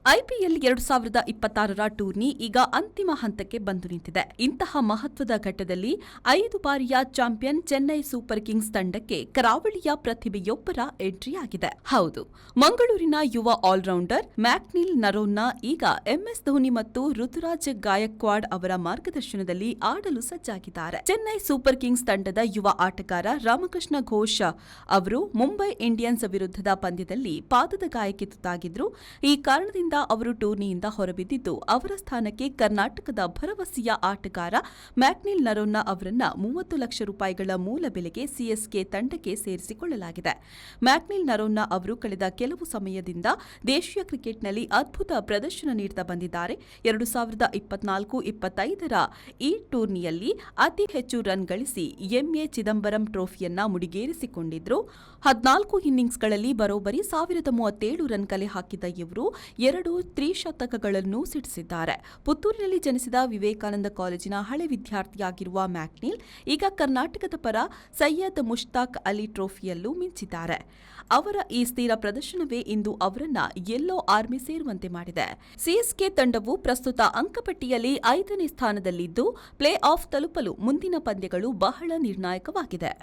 IPL 2026ರ tourney ಈಗ ಅಂತಿಮ ಹಂತಕ್ಕೆ ಬಂದು ನಿಂತಿದೆ. ಇಂತಹ ಮಹತ್ವದ ಘಟ್ಟದಲ್ಲಿ 5 ಬಾರಿಯ ಚಾಂಪಿಯನ್ ಚೆನ್ನೈ ಸೂಪರ್ ಕಿಂಗ್ಸ್ ತಂಡಕ್ಕೆ ಕರಾವಳಿಯ ಪ್ರತಿಭೆಯೊಬ್ಬರ ಎಂಟ್ರಿಯಾಗಿದೆ. ಹೌದು, ಮಂಗಳೂರಿನ ಯುವ ಆಲ್ರೌಂಡರ್ ಮ್ಯಾಕ್ನಿಲ್ ನರೋನ್ನ ಈಗ ಎಂಎಸ್ ಧೋನಿ ಮತ್ತು ಋತುರಾಜ್ ಗಾಯಕ್ವಾಡ್ ಅವರ ಮಾರ್ಗದರ್ಶನದಲ್ಲಿ ಆಡಲು ಸಜ್ಜಾಗಿದ್ದಾರೆ. ಚೆನ್ನೈ ಸೂಪರ್ ಕಿಂಗ್ಸ್ ತಂಡದ ಯುವ ಆಟಗಾರ ರಾಮಕೃಷ್ಣ ಘೋಷ್ ಅವರು ಮುಂಬೈ ಇಂಡಿಯನ್ಸ್ ವಿರುದ್ಧದ ಪಂದ್ಯದಲ್ಲಿ ಪಾದದ ಗಾಯಕ್ಕೆ ತುತ್ತಾಗಿದ್ರು. ಈ ಕಾರಣದಿಂದ ಅವರು ಟೂರ್ನಿಯಿಂದ ಹೊರಬಿದ್ದಿದ್ದು, ಅವರ ಸ್ಥಾನಕ್ಕೆ ಕರ್ನಾಟಕದ ಭರವಸೆಯ ಆಟಗಾರ ಮ್ಯಾಕ್ನಿಲ್ ನರೋನ್ನ ಅವರನ್ನ 30 ಲಕ್ಷ ರೂಪಾಯಿಗಳ ಮೂಲ ಬೆಲೆಗೆ ಸಿಎಸ್ಕೆ ತಂಡಕ್ಕೆ ಸೇರಿಸಿಕೊಳ್ಳಲಾಗಿದೆ. ಮ್ಯಾಕ್ನಿಲ್ ನರೋನ್ನ ಅವರು ಕಳೆದ ಕೆಲವು ಸಮಯದಿಂದ ದೇಶೀಯ ಕ್ರಿಕೆಟ್ನಲ್ಲಿ ಅದ್ಭುತ ಪ್ರದರ್ಶನ ನೀಡುತ್ತಾ ಬಂದಿದ್ದಾರೆ. 2024-25ರ ಈ ಟೂರ್ನಿಯಲ್ಲಿ ಅತಿ ಹೆಚ್ಚು ರನ್ ಗಳಿಸಿ ಎಂಎ ಚಿದಂಬರಂ ಟ್ರೋಫಿಯನ್ನ ಮುಡಿಗೇರಿಸಿಕೊಂಡಿದ್ರು. 14 ಇನ್ನಿಂಗ್ಸ್ಗಳಲ್ಲಿ ಬರೋಬ್ಬರಿ 1037 ರನ್ ಕಲೆ ಹಾಕಿದ ಇವರು 2 ತ್ರಿಶತಕಗಳನ್ನು ಸಿಡಿಸಿದ್ದಾರೆ. ಪುತ್ತೂರಿನಲ್ಲಿ ಜನಿಸಿದ ವಿವೇಕಾನಂದ ಕಾಲೇಜಿನ ಹಳೆ ವಿದ್ಯಾರ್ಥಿಯಾಗಿರುವ ಮ್ಯಾಕ್ನಿಲ್ ಈಗ ಕರ್ನಾಟಕದ ಪರ ಸೈಯದ್ ಮುಷ್ತಾಕ್ ಅಲಿ ಟ್ರೋಫಿಯಲ್ಲೂ ಮಿಂಚಿದ್ದಾರೆ. ಅವರ ಈ ಸ್ಥಿರ ಪ್ರದರ್ಶನವೇ ಇಂದು ಅವರನ್ನ ಯೆಲ್ಲೋ ಆರ್ಮಿ ಸೇರುವಂತೆ ಮಾಡಿದೆ. ಸಿಎಸ್ಕೆ ತಂಡವು ಪ್ರಸ್ತುತ ಅಂಕಪಟ್ಟಿಯಲ್ಲಿ 5ನೇ ಸ್ಥಾನದಲ್ಲಿದ್ದು, ಪ್ಲೇ ಆಫ್ ತಲುಪಲು ಮುಂದಿನ ಪಂದ್ಯಗಳು ಬಹಳ ನಿರ್ಣಾಯಕವಾಗಿದೆ.